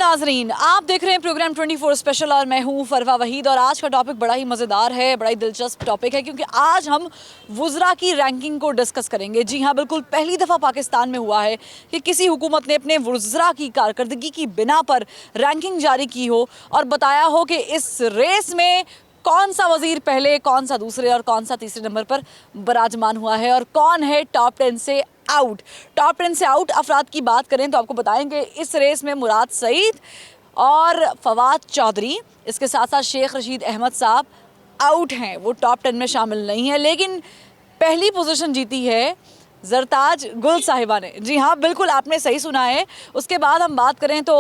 नाजरीन, आप देख रहे हैं प्रोग्राम 24 स्पेशल और मैं हूं फरवा वहीद। और आज का टॉपिक बड़ा ही मज़ेदार है, बड़ा ही दिलचस्प टॉपिक है, क्योंकि आज हम वुज़रा की रैंकिंग को डिस्कस करेंगे। जी हां, बिल्कुल पहली दफ़ा पाकिस्तान में हुआ है कि किसी हुकूमत ने अपने वुज़रा की कारकर्दगी की बिना पर रैंकिंग जारी की हो और बताया हो कि इस रेस में कौन सा वज़ीर पहले, कौन सा दूसरे और कौन सा तीसरे नंबर पर बराजमान हुआ है और कौन है टॉप 10 से आउट। टॉप 10 से आउट अफराद की बात करें तो आपको बताएंगे इस रेस में मुराद सईद और फवाद चौधरी, इसके साथ साथ शेख रशीद अहमद साहब आउट हैं, वो टॉप 10 में शामिल नहीं है। लेकिन पहली पोजीशन जीती है ज़रताज गुल साहिबा ने। जी हाँ, बिल्कुल आपने सही सुना है। उसके बाद हम बात करें तो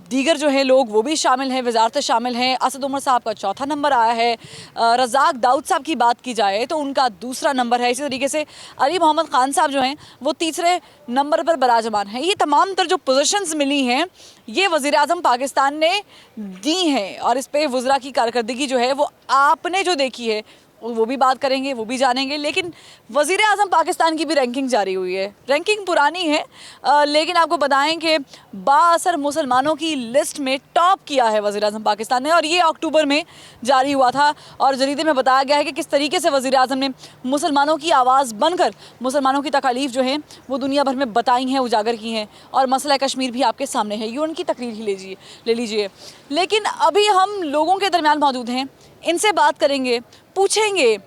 दीगर जो हैं लोग वो भी शामिल हैं, वजारतें शामिल हैं। असद उमर साहब का चौथा नंबर आया है। रज़ाक दाऊद साहब की बात की जाए तो उनका दूसरा नंबर है। इसी तरीके से अली मोहम्मद ख़ान साहब जो हैं वो तीसरे नंबर पर बराजमान हैं। ये तमाम तर जो पोजीशंस मिली हैं ये वज़ीर आज़म पाकिस्तान ने दी हैं और इस पर वुज़रा की कारकर्दगी जो है वो आपने जो देखी है वो भी बात करेंगे, वो भी जानेंगे। लेकिन वज़ीर आज़म पाकिस्तान की भी रैंकिंग जारी हुई है। रैंकिंग पुरानी है लेकिन आपको बताएं कि बाअसर मुसलमानों की लिस्ट में टॉप किया है वज़ीर आज़म पाकिस्तान ने, और ये अक्टूबर में जारी हुआ था। और जरीदे में बताया गया है कि किस तरीके से वज़ीर आज़म ने मुसलमानों की आवाज़ बनकर मुसलमानों की तकालीफ जो हैं वो दुनिया भर में बताई हैं, उजागर की हैं। और मसला कश्मीर भी आपके सामने है, यूएन की तकरीर ही ले लीजिए। लेकिन अभी हम लोगों के दरमियान मौजूद हैं, इनसे बात करेंगे, पूछेंगे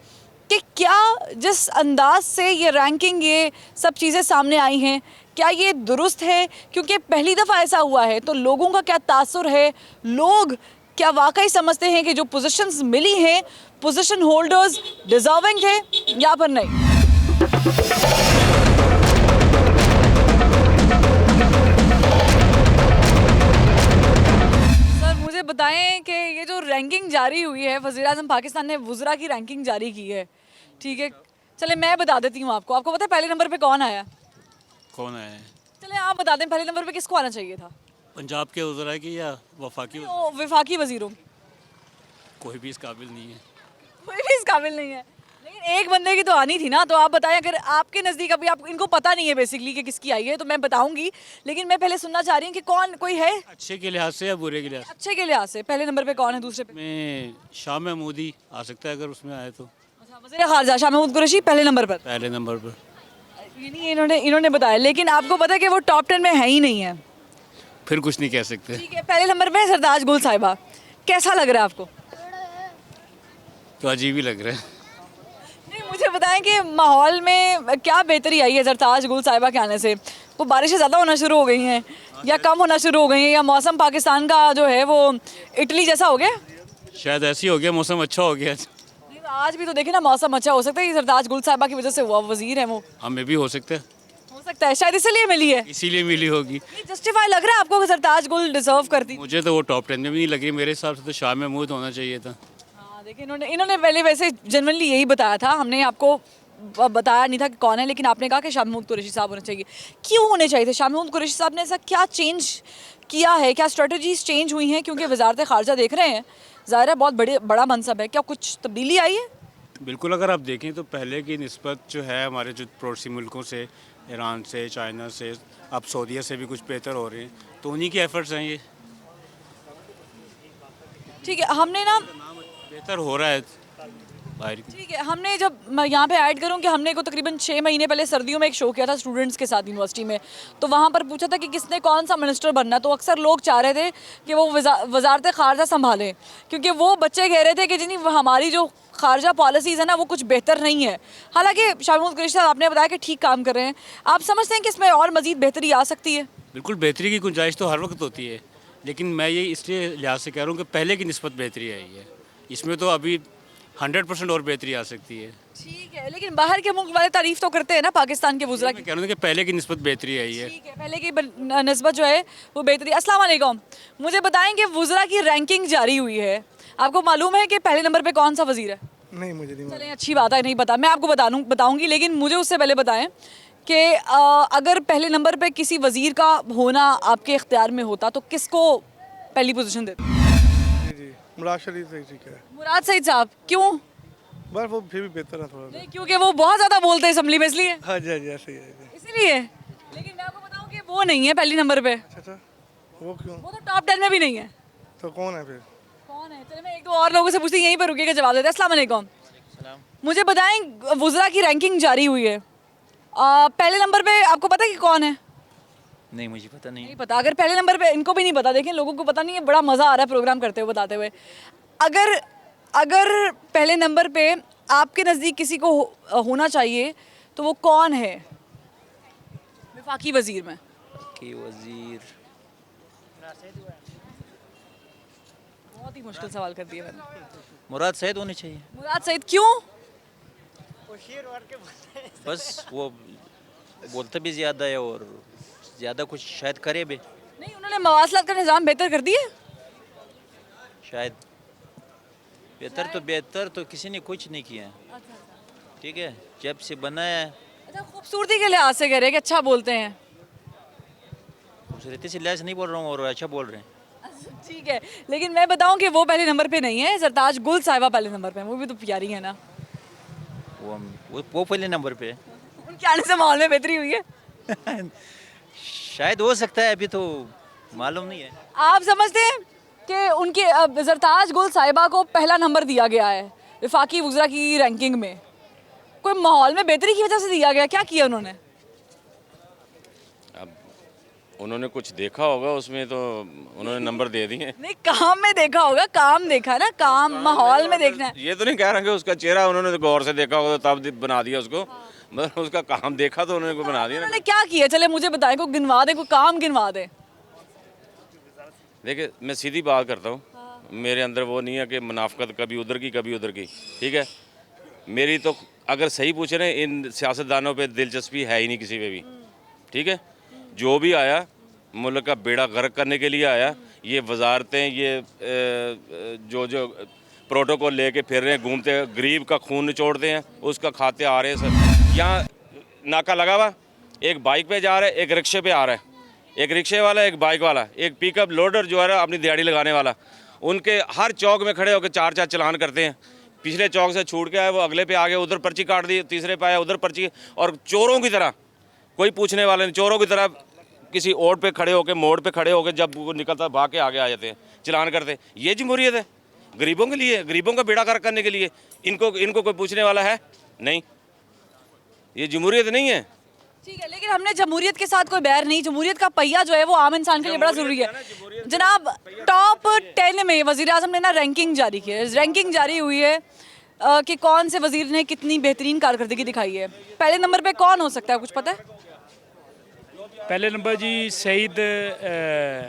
कि क्या जिस अंदाज से ये रैंकिंग, ये सब चीज़ें सामने आई हैं, क्या ये दुरुस्त है? क्योंकि पहली दफ़ा ऐसा हुआ है तो लोगों का क्या तासुर है, लोग क्या वाकई समझते हैं कि जो पोजीशंस मिली हैं पोजीशन होल्डर्स डिजर्विंग थे या फिर नहीं। मुझे बताएं कि ये जो रैंकिंग जारी हुई है, वज़ीर आज़म पाकिस्तान ने वुज़रा की रैंकिंग जारी की है, ठीक है। चले मैं बता देती हूँ आपको पता है पहले नंबर पे कौन आया? कौन आया? चले आप बता दें पहले नंबर पे किसको आना चाहिए था? पंजाब के वज़ीर की या वफाकी वज़ीरों? कोई भी इस काबिल नहीं है, कोई भी इस काबिल नहीं है। लेकिन एक बंदे की तो आनी थी ना। तो आप बताएं, अगर आपके नज़दीक अभी आप इनको पता नहीं है बेसिकली कि किसकी आई है तो मैं बताऊंगी, लेकिन मैं पहले सुनना चाह रही हूँ कि कौन कोई है अच्छे के लिहाज से या बुरे के लिहाज से? अच्छे के लिहाज से पहले नंबर पे कौन है? दूसरे पे में शाह महमूद ही आ सकता है अगर उसमें आए तो। अच्छा, वज़ीर ख़ारजा शाह महमूद कुरैशी पहले नंबर पर? पहले नंबर पर इन्होंने बताया, लेकिन आपको पता है कि वो टॉप 10 में है ही नहीं है। फिर कुछ नहीं कह सकते। ठीक है, पहले नंबर पे सरताज गुल साहिबा। कैसा लग रहा है आपको? तो अजीब ही लग रहा है। नहीं, मुझे बताएं कि माहौल में क्या बेहतरी आई है सरताज गुल साहिबा के आने से? वो बारिशें ज़्यादा होना शुरू हो गई हैं या कम होना शुरू हो गई हैं, या मौसम पाकिस्तान का जो है वो इटली जैसा हो गया? शायद ऐसे ही हो गया, मौसम अच्छा हो गया। आज भी तो देखे ना, मौसम अच्छा हो सकता है। सरताज गुल साहिबा की वजह से हुआ, वजीर है वो। हमें भी हो सकता है, शायद इसीलिए मिली है। इसीलिए मिली होगी। जस्टिफाई लग रहा है आपको कि सरताज गुल डिजर्व करती? मुझे तो वो टॉप 10 में भी नहीं लगी, मेरे हिसाब से तो शाह महमूद होना चाहिए था। हाँ, देखिए इन्होंने पहले वैसे जनरली यही बताया था, हमने आपको बताया नहीं था कि कौन है, लेकिन आपने कहा कि शाह महमूद कुरैशी साहब होने चाहिए। क्यों होने चाहिए थे शाह महमूद कुरैशी साहब? ने ऐसा क्या चेंज किया है, क्या स्ट्रेटजीज चेंज हुई हैं? क्योंकि वजारत ख़ारजा देख रहे हैं, ज़ाहिर है बहुत बड़ा मनसब है, क्या कुछ तब्दीली आई है? बिल्कुल, अगर आप देखें तो पहले की निस्बत जो है हमारे जो पड़ोसी मुल्कों से, ईरान से, चाइना से, अब सऊदीया से भी कुछ बेहतर हो रहे हैं, तो उन्हीं के एफर्ट्स हैं ये। ठीक है, हमने ना बेहतर हो रहा है बाहर। ठीक है, हमने जब मैं यहाँ पे ऐड करूँ कि हमने को तकरीबन 6 महीने पहले सर्दियों में एक शो किया था स्टूडेंट्स के साथ यूनिवर्सिटी में, तो वहाँ पर पूछा था कि किसने कौन सा मिनिस्टर बनना, तो अक्सर लोग चाह रहे थे कि वो वजारत ख़ारजा संभालें, क्योंकि वो बच्चे कह रहे थे कि जी हमारी जो खारजा पॉलिसीज़ है ना वो कुछ बेहतर नहीं है। हालांकि शाह महमूद कुरैशी साहब आपने बताया कि ठीक काम कर रहे हैं। आप समझते हैं कि इसमें और मज़ीद बेहतरी आ सकती है? बिल्कुल, बेहतरी की गुंजाइश तो हर वक्त होती है, लेकिन मैं ये इसलिए लिहाज से कह रहा हूँ कि पहले की निस्बत बेहतरी आई है, इसमें तो अभी 100% और बेहतरी आ सकती है। ठीक है, लेकिन बाहर के मुल्क वाले तारीफ तो करते हैं ना पाकिस्तान के वुज़रा की। कह रहा हूँ कि पहले की निस्बत बेहतरी आई है। ठीक है, पहले की निस्बत जो है वो बेहतरी। अस्सलाम वालेकुम, मुझे बताएं कि वुज़रा की रैंकिंग जारी हुई है, आपको मालूम है कि पहले नंबर पे कौन सा वज़ीर है? नहीं, मुझे नहीं। चलें, अच्छी बात है, नहीं पता, मैं आपको बताऊंगी, लेकिन मुझे उससे पहले बताएं कि अगर पहले नंबर पे किसी वज़ीर का होना आपके इख्तियार में होता तो किसको पहली पोजीशन देते? जी, मुराद शरीफ सही, ठीक है। मुराद सईद साहब, क्यों? बस वो फिर भी बेहतर है थोड़ा। नहीं, क्योंकि वो बहुत ज़्यादा बोलते हैं असम्बली में, इसलिए? हाँ जी, हाँ जी, ऐसे ही है, इसीलिए। लेकिन मैं आपको बताऊँ कि वो नहीं है पहली नंबर पे। अच्छा, वो क्यों? वो तो टॉप 10 में भी नहीं है। तो कौन है फिर? कौन है? चलिए मैं एक दो और लोगों से पूछती हूँ, यहीं पर रुकिएगा, जवाब देते हैं। अस्सलाम वालेकुम। मुझे बताएं, वुज़रा की रैंकिंग जारी हुई है, पहले नंबर पे आपको पता है कि कौन है? नहीं, मुझे पता नहीं। नहीं पता। अगर पहले नंबर पे इनको भी नहीं पता, देखें लोगों को पता नहीं है, बड़ा मज़ा आ रहा है प्रोग्राम करते हुए, बताते हुए। अगर अगर पहले नंबर पे आपके नज़दीक किसी को होना चाहिए तो वो कौन है वफाकी वज़ीर में? कि वजीर बहुत ही मुश्किल सवाल कर दिया मैंने। मुराद सैयद होने चाहिए। मुराद सईद क्यों? बस वो बोलते भी ज़्यादा है और ज़्यादा कुछ शायद करे भी, नहीं, उन्होंने मवासलात का निज़ाम बेहतर कर दिया। शायद। बेहतर तो किसी ने कुछ नहीं किया है। ठीक है, जब से बना है। अच्छा, खूबसूरती के लिहाज से कह रहे हैं कि अच्छा बोलते हैं। खूबसूरती से लिहाज से नहीं बोल रहा हूँ, और अच्छा बोल रहे हैं। ठीक है, लेकिन मैं बताऊं कि वो पहले नंबर पे नहीं है, सरताज गुल साहिबा पहले नंबर पे है। वो भी तो प्यारी है ना। वो पहले नंबर पे है। उनके आने से माहौल में बेहतरी हुई है। शायद हो सकता है, अभी तो मालूम नहीं है। आप समझते हैं कि उनके सरताज गुल साहिबा को पहला नंबर दिया गया है वफाकी वुज़रा की रैंकिंग में, कोई माहौल में बेहतरी की वजह से दिया गया? क्या किया उन्होंने? अब उन्होंने कुछ देखा होगा उसमें, तो उन्होंने नंबर दे दिए। नहीं, काम में देखा होगा, काम देखा है ना, काम माहौल में देखना है। ये तो नहीं कह रहा कि उसका चेहरा उन्होंने तो गौर से देखा होगा तो तब बना दिया उसको, मतलब उसका काम देखा तो उन्होंने को बना दिया ना। उन्होंने क्या किया? चले मुझे बताएं, कोई गिनवा दे, कोई काम गिनवा दे। देखिए, मैं सीधी बात करता हूँ, मेरे अंदर वो नहीं है कि मुनाफकत कभी उधर की कभी उधर की। ठीक है, मेरी तो अगर सही पूछे ना, इन सियासतदानों पे दिलचस्पी है ही नहीं किसी पे भी। ठीक है, जो भी आया मुल्क का बेड़ा गर्क करने के लिए आया। ये वजारतें, ये जो जो प्रोटोकॉल लेके फिर रहे हैं, घूमते हैं, गरीब का खून निचोड़ते हैं, उसका खाते आ रहे हैं सर। यहाँ नाका लगा हुआ, एक बाइक पे जा रहा है, एक रिक्शे पे आ रहा है, एक रिक्शे वाला, एक बाइक वाला, एक पिकअप लोडर जो है ना अपनी दिहाड़ी लगाने वाला, उनके हर चौक में खड़े होकर चार चार चलान करते हैं। पिछले चौक से छूट के आए, वो अगले पे आ गए, उधर पर्ची काट दी, तीसरे पे आया, उधर पर्ची। और चोरों की तरह, कोई पूछने वाले नहीं, चोरों की तरह किसी ओट पे खड़े होकर, मोड़ पे खड़े होकर, जब वो निकलता भाग के आगे आ जाते हैं, चलान करते। ये जमहूरियत है? गरीबों के लिए, गरीबों का बेड़ा गर्क करने के लिए। इनको कोई पूछने वाला है नहीं? ये जमहूरियत नहीं है। ठीक है, लेकिन हमने जमहूरियत के साथ कोई बैर नहीं। जमहूरियत का पहिया जो है वो आम इंसान के लिए बड़ा ज़रूरी है। जनाब, टॉप 10 में वज़ीर आज़म ने ना रैंकिंग जारी की है। रैंकिंग जारी हुई है कि कौन से वज़ीर ने कितनी बेहतरीन कारकर्दगी दिखाई है। पहले नंबर पे कौन हो सकता है, कुछ पता है? पहले नंबर जी सईद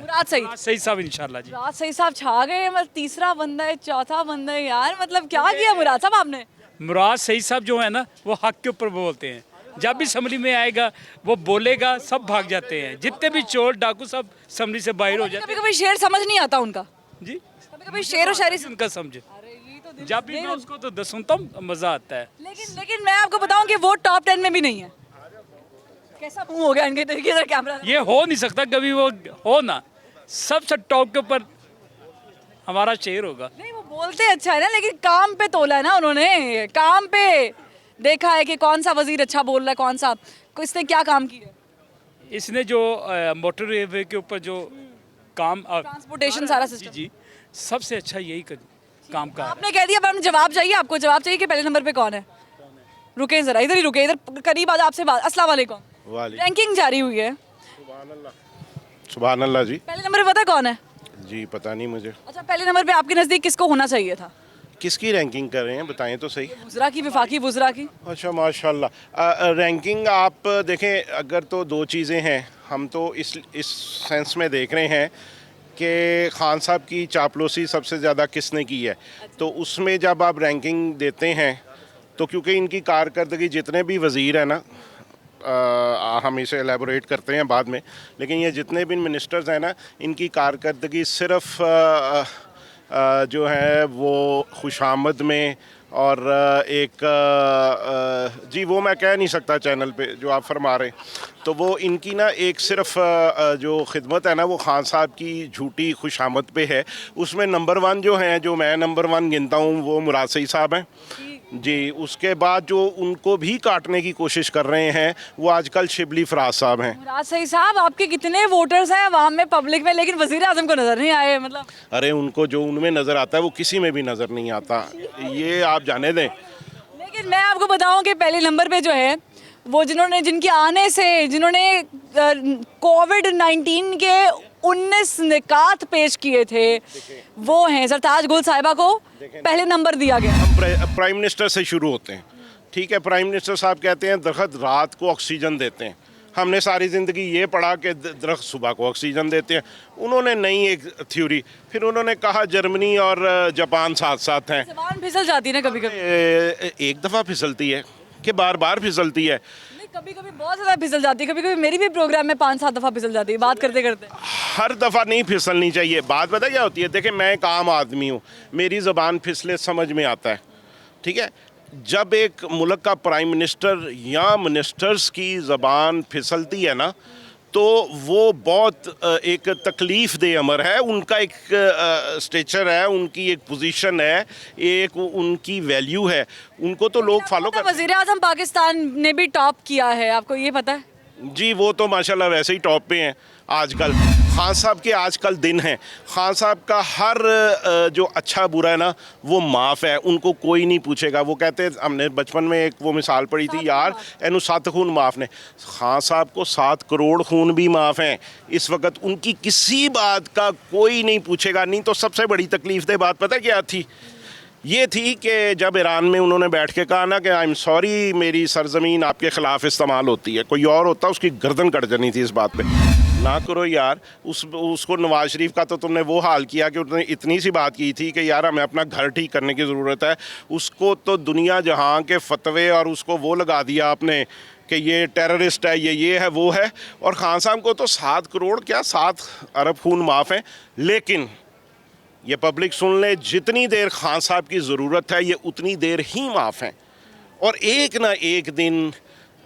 मुराद सईद। सईद साहब इंशाल्लाह जी। मुराद सईद साहब छा गए। मतलब तीसरा बंदा है, चौथा बंदा है, यार मतलब क्या किया मुराद साहब आपने? मुराद सईद साहब जो है ना, वो हक के ऊपर बोलते हैं। जब भी असम्बली में आएगा वो बोलेगा, सब भाग जाते हैं, जितने भी चोर डाकू सब असम्बली से बाहर हो जाते कभी कभी शेर समझ नहीं आता उनका। हैं जी। कभी कभी शेर और शायरी उनका समझे, अरे ये तो जब भी मैं उसको तो सुनता हूँ मजा आता है। लेकिन मैं आपको बताऊं कि वो टॉप 10 में भी नहीं है। कैसा मुंह हो गया इनके तरीके से कैमरा। ये हो नहीं सकता, कभी वो हो ना, सबसे टॉप के ऊपर हमारा शेर होगा। नहीं, वो बोलते अच्छा है ना, लेकिन काम पे तोला है ना उन्होंने। काम पे देखा है कि कौन सा वजीर अच्छा बोल रहा है, कौन सा, इसने क्या काम किया। इसने जो मोटर वे के ऊपर जो काम ट्रांसपोर्टेशन सारा जी सिस्टम। जी, सबसे अच्छा यही काम का है। आपने कह दिया, पर हमें जवाब चाहिए। आपको जवाब चाहिए कि पहले नंबर पे कौन है। रुके जरा, इधर ही रुके, इधर करीब आज आपसे बात। अस्सलाम वालेकुम। रैंकिंग जारी हुई है। सुभान अल्लाह जी। पहले नंबर पे पता है कौन है? जी पता नहीं मुझे। अच्छा, पहले नंबर पे आपके नज़दीक किसको होना चाहिए था? किसकी रैंकिंग कर रहे हैं, बताएं तो सही। वुज़रा की, वफाकी वुज़रा की। अच्छा, माशाल्लाह। रैंकिंग आप देखें, अगर तो दो चीज़ें हैं, हम तो इस सेंस में देख रहे हैं कि खान साहब की चापलूसी सबसे ज़्यादा किसने की है। तो उसमें जब आप रैंकिंग देते हैं तो क्योंकि इनकी कारकर्दगी, जितने भी वज़ीर हैं ना, हम इसे एलेबोरेट करते हैं बाद में, लेकिन ये जितने भी मिनिस्टर्स हैं ना, इनकी कारकर्दगी सिर्फ जो है वो खुशामद में और एक जी वो मैं कह नहीं सकता चैनल पे जो आप फरमा रहे हैं। तो वो इनकी ना एक सिर्फ जो खिदमत है ना, वो खान साहब की झूठी खुशामद पे है। उसमें नंबर 1 जो है, जो मैं नंबर 1 गिनता हूँ, वो मुराद सईद साहब हैं। जी, उसके बाद जो उनको भी काटने की कोशिश कर रहे हैं वो आजकल शिबली फराज साहब हैं। मुराद सही साहब, आपके कितने वोटर्स हैं अवाम में, पब्लिक में, लेकिन वजीर आजम को नजर नहीं आए। मतलब अरे उनको जो उनमें नज़र आता है वो किसी में भी नज़र नहीं आता, ये आप जाने दें। लेकिन मैं आपको बताऊं कि पहले नंबर पे जो है वो जिनके आने से जिन्होंने कोविड-19 के 19 निकात पेश किए थे वो हैं सरताज गुल साहिबा को पहले नंबर दिया गया। हम प्राइम मिनिस्टर से शुरू होते हैं, ठीक है। प्राइम मिनिस्टर साहब कहते हैं दरख्त रात को ऑक्सीजन देते हैं। हमने सारी ज़िंदगी ये पढ़ा कि दरख्त सुबह को ऑक्सीजन देते हैं। उन्होंने नई एक थ्योरी, फिर उन्होंने कहा जर्मनी और जापान साथ साथ हैं। जबान फिसल जाती है ना कभी कभी। एक दफ़ा फिसलती है कि बार बार फिसलती है? कभी कभी बहुत ज़्यादा फिसल जाती है, कभी कभी मेरी भी प्रोग्राम में 5-7 दफ़ा फिसल जाती है बात करते करते। हर दफ़ा नहीं फिसलनी चाहिए। बात पता क्या होती है, देखिए मैं एक आम आदमी हूँ, मेरी ज़बान फिसले समझ में आता है, ठीक है। जब एक मुल्क का प्राइम मिनिस्टर या मिनिस्टर्स की ज़बान फिसलती है ना, तो वो बहुत एक तकलीफ़ दे अमर है। उनका एक स्टेचर है, उनकी एक पोजीशन है, एक उनकी वैल्यू है, उनको तो लोग फॉलो कर। वज़ीर आज़म पाकिस्तान ने भी टॉप किया है, आपको ये पता है? जी, वो तो माशाल्लाह वैसे ही टॉप पे हैं आजकल। खान साहब के आजकल दिन हैं। खान साहब का हर जो अच्छा बुरा है ना वो माफ़ है, उनको कोई नहीं पूछेगा। वो कहते हैं, हमने बचपन में एक वो मिसाल पढ़ी थी यार, एनु 7 खून माफ़ ने। खान साहब को 7 करोड़ खून भी माफ़ हैं इस वक्त, उनकी किसी बात का कोई नहीं पूछेगा। नहीं तो सबसे बड़ी तकलीफ दे बात पता क्या थी? ये थी कि जब ईरान में उन्होंने बैठ के कहा ना कि आई एम सॉरी, मेरी सरजमीन आपके ख़िलाफ़ इस्तेमाल होती है, कोई और होता उसकी गर्दन कट जानी थी इस बात पे। ना करो यार, उसको नवाज शरीफ का तो तुमने वो हाल किया कि उन्होंने इतनी सी बात की थी कि यार हमें अपना घर ठीक करने की ज़रूरत है। उसको तो दुनिया जहां के फतवे और उसको वो लगा दिया आपने कि ये टेररिस्ट है, ये है, वो है। और खान साहब को तो 7 करोड़ क्या 7 अरब खून माफ़ हैं। लेकिन ये पब्लिक सुन ले, जितनी देर खान साहब की ज़रूरत है ये उतनी देर ही माफ़ हैं। और एक ना एक दिन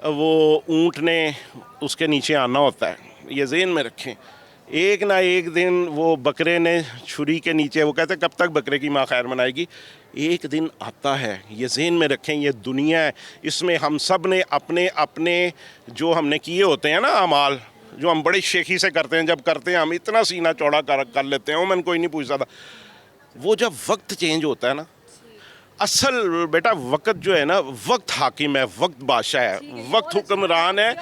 वो ऊँट ने उसके नीचे आना होता है, ये ज़हन में रखें। एक ना एक दिन वो बकरे ने छुरी के नीचे, वो कहते हैं कब तक बकरे की माँ खैर मनाएगी, एक दिन आता है, ये ज़हन में रखें। ये दुनिया है, इसमें हम सब ने अपने अपने जो हमने किए होते हैं ना अमाल, जो हम बड़ी शेखी से करते हैं, जब करते हैं हम इतना सीना चौड़ा कर लेते हैं, वो मैंने कोई नहीं पूछ सकता। वो जब वक्त चेंज होता है ना, असल बेटा वक्त जो है ना, वक्त हाकिम है, वक्त बादशाह है, वक्त हुक्मरान है।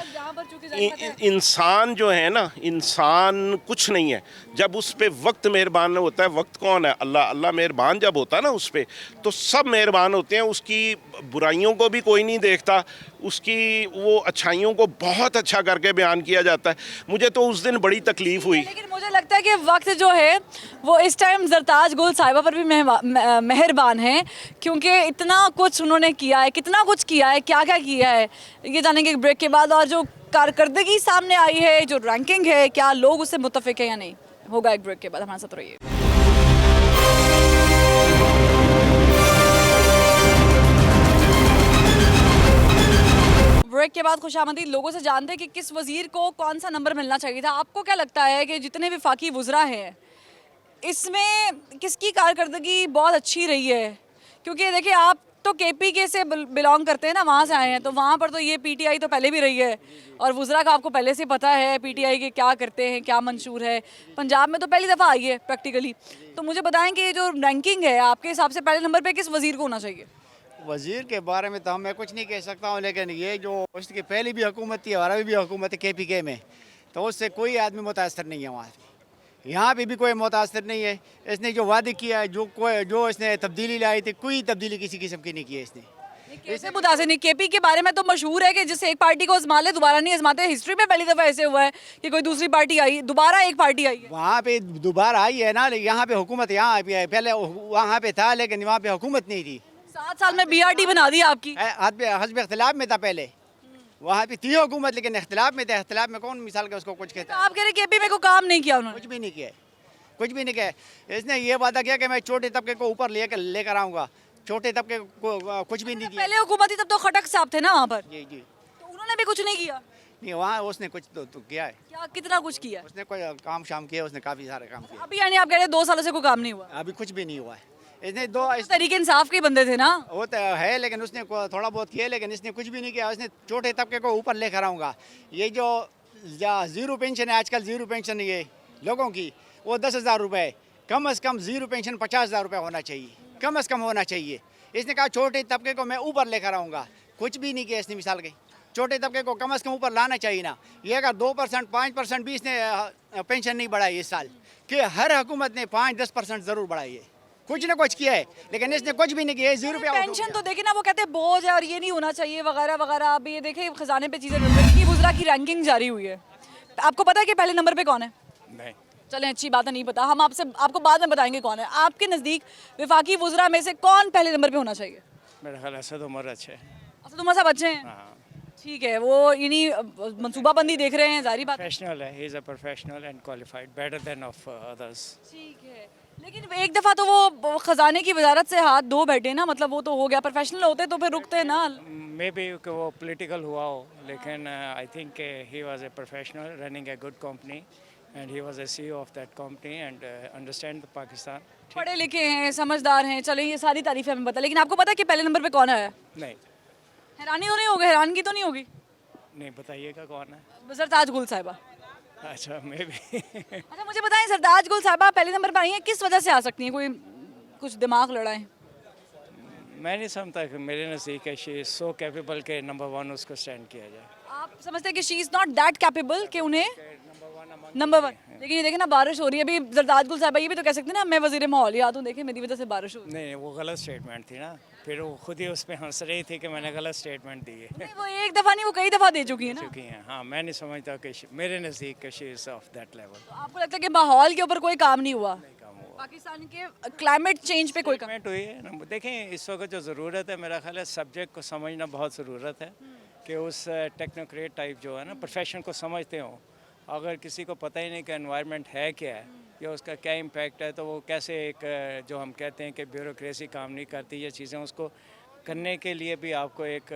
इंसान जो है ना, इंसान कुछ नहीं है। जब उस पर वक्त मेहरबान होता है, वक्त कौन है? अल्लाह। अल्लाह मेहरबान जब होता है ना उस पर, तो सब मेहरबान होते हैं। उसकी बुराइयों को भी कोई नहीं देखता, उसकी वो अच्छाइयों को बहुत अच्छा करके बयान किया जाता है। मुझे तो उस दिन बड़ी तकलीफ़ हुई। लेकिन मुझे लगता है कि वक्त जो है वो इस टाइम सरताज गुल साहिबा पर भी मेहरबान है, क्योंकि इतना कुछ उन्होंने किया है, कितना कुछ किया है, क्या क्या किया है, ये जानेंगे ब्रेक के बाद। और जो कारकर्दगी सामने आई है, जो रैंकिंग है, क्या लोग उससे मुत्तफिक है या नहीं, होगा एक ब्रेक के बाद। हमारे साथ रहिए। ब्रेक के बाद खुशामदीद। लोगों से जानते हैं कि किस वज़ीर को कौन सा नंबर मिलना चाहिए था। आपको क्या लगता है कि जितने वफाकी वुज़रा हैं इसमें किसकी कारकर्दगी बहुत अच्छी रही है? क्योंकि देखिए आप तो KPK से बिलोंग करते हैं ना, वहाँ से आए हैं, तो वहाँ पर तो ये PTI तो पहले भी रही है और वुज़रा का आपको पहले से पता है PTI के क्या करते हैं, क्या मंशूर है। पंजाब में तो पहली दफ़ा आई है प्रैक्टिकली। तो मुझे बताएं कि ये जो रैंकिंग है आपके हिसाब से पहले नंबर पर किस वज़ीर को होना चाहिए? वज़ीर के बारे में तो मैं कुछ नहीं कह सकता हूँ, लेकिन ये जो उसकी पहली भी हुकूमत थी और अभी भी हुकूमत है KPK में, तो उससे कोई आदमी मुतासर नहीं है। वहाँ यहाँ पे भी कोई मुतासर नहीं है। इसने जो वादे किया है, जो इसने तब्दीली लाई थी, कोई तब्दीली किसी किस्म की नहीं की है इसने। कैसे मुतासर नहीं? KP के बारे में तो मशहूर है कि जिससे एक पार्टी को आजमा ले दोबारा नहीं आजमाते। हिस्ट्री में पहली दफ़ा ऐसे हुआ है कि कोई दूसरी पार्टी आई, दोबारा एक पार्टी आई है। वहाँ पे दोबारा आई है ना, यहाँ पे हुकूमत यहाँ पे है। पहले वहाँ पे था लेकिन वहाँ पे हुकूमत नहीं थी। 7 साल में BRT बना दी आपकी। हस्ब इख्तिलाफ में था पहले, वहाँ पे थी हुकूमत लेकिन इख्तिलाफ में था। इख्तिलाफ में कौन मिसाल का उसको कुछ कहता है? आप कह रहे KP में को काम नहीं किया उन्होंने? कुछ भी नहीं किया, कुछ भी नहीं किया। इसने ये वादा किया कि मैं छोटे तबके को ऊपर लेकर आऊँगा, छोटे तबके को कुछ भी नहीं दिया। पहले हुकूमत थी तब तो खटक साहब थे ना वहाँ पर। जी जी। तो उन्होंने भी कुछ नहीं किया? नहीं, वहाँ उसने कुछ तो किया है। क्या, कितना कुछ किया? उसने कोई काम शाम किया, उसने काफ़ी सारे काम किए। अभी यानी आप कह रहे हैं 2 सालों से कोई काम नहीं हुआ? अभी कुछ भी नहीं हुआ है। इसने दो तरीके इंसाफ के बंदे थे ना। वो तो है, लेकिन उसने थोड़ा बहुत किया, लेकिन इसने कुछ भी नहीं किया। उसने छोटे तबके को ऊपर लेकर आऊँगा। ये जो ज़ीरो पेंशन है आजकल, ज़ीरो पेंशन ये लोगों की, वो 10,000 रुपये, कम से कम ज़ीरो पेंशन 50,000 रुपये होना चाहिए, कम से कम होना चाहिए। इसने कहा छोटे तबके को मैं ऊपर लेकर आऊँगा, कुछ भी नहीं किया इसने। मिसाल के छोटे तबके को कम से कम ऊपर लाना चाहिए ना। ये अगर 2%, 5% भी इसने पेंशन नहीं बढ़ाई इस साल, कि हर हुकूमत ने 5-10% ज़रूर बढ़ाई है, कुछ ना कुछ किया है, लेकिन इसने कुछ भी नहीं किया। 0 रुपया पेंशन तो देखिए ना, वो कहते हैं बोझ है और ये नहीं होना चाहिए वगैरह वगैरह। अभी ये देखिए खजाने पे चीज़ें डल रही हैं। वुज़रा की रैंकिंग जारी हुई है, आपको पता है कि पहले नंबर पे कौन है? नहीं, चलें, अच्छी बात है, नहीं पता, हम आपको बाद में बताएंगे कौन है। आपके नज़दीक वफाकी वुज़रा में से कौन पहले नंबर पे होना चाहिए? मेरा ख्याल असद उमर अच्छे हैं। असद उमर साहब अच्छे हैं, ठीक है। वो इन्हीं मनसूबाबंदी देख रहे हैं, जारी बात है। प्रोफेशनल है, he is a professional and qualified, better than of others. ठीक है, लेकिन एक दफ़ा तो वो खजाने की वजारत से हाथ धो बैठे ना, मतलब वो तो हो गया। प्रोफेशनल होते तो फिर रुकते ना। मे बी कि वो पॉलिटिकल हुआ हो, लेकिन I think he was a professional running a good company and he was a CEO of that company and understand Pakistan. पढ़े लिखे हैं, समझदार हैं, चलो ये सारी तारीफें हमें पता। लेकिन आपको पता है कि पहले नंबर पे कौन आया? नहीं, हैरानी तो नहीं होगी, हैरानगी तो नहीं होगी? नहीं बताइएगा कौन है? सरताज गुल साहिबा। अच्छा, मे बी अच्छा मुझे बताएं, सरताज गुल साहिबा पहले नंबर पर आई हैं, किस वजह से आ सकती हैं? कोई कुछ दिमाग लड़ाएं? मैं नहीं समझता कि मेरे नज़दीक है शी इज़ सो कैपेबल के नंबर 1 उसको स्टैंड किया जाए। आप समझते हैं कि she is not that capable कि उन्हें नंबर 1? लेकिन ये देखें ना, बारिश हो रही है अभी। सरताज गुल साहिबा ये भी तो कह सकते हैं ना, मैं वजीर माहौलियात हूँ, देखें मेरी वजह से बारिश हो रही नहीं, वो गलत स्टेटमेंट थी ना, फिर वो खुद ही उस पर हंस रही थी कि मैंने गलत स्टेटमेंट दी है। है। वो एक दफ़ा नहीं, वो कई दफ़ा दे चुकी है ना। चुकी हैं, हाँ। मैं नहीं समझता कि मेरे नज़दीक she is of that level. तो आपको लगता है कि माहौल के ऊपर कोई काम नहीं हुआ? पाकिस्तान के क्लाइमेट चेंज पे कोई काम? पेमेंट हुई है ना। देखें, इस वक्त जो ज़रूरत है, मेरा ख्याल है सब्जेक्ट को समझना बहुत ज़रूरत है, कि उस टेक्नोक्रेट टाइप जो है ना, प्रोफेशन को समझते हो। अगर किसी को पता ही नहीं कि एनवायरनमेंट है क्या है या उसका क्या इम्पैक्ट है, तो वो कैसे एक जो हम कहते हैं कि ब्यूरोक्रेसी काम नहीं करती, ये चीज़ें उसको करने के लिए भी आपको एक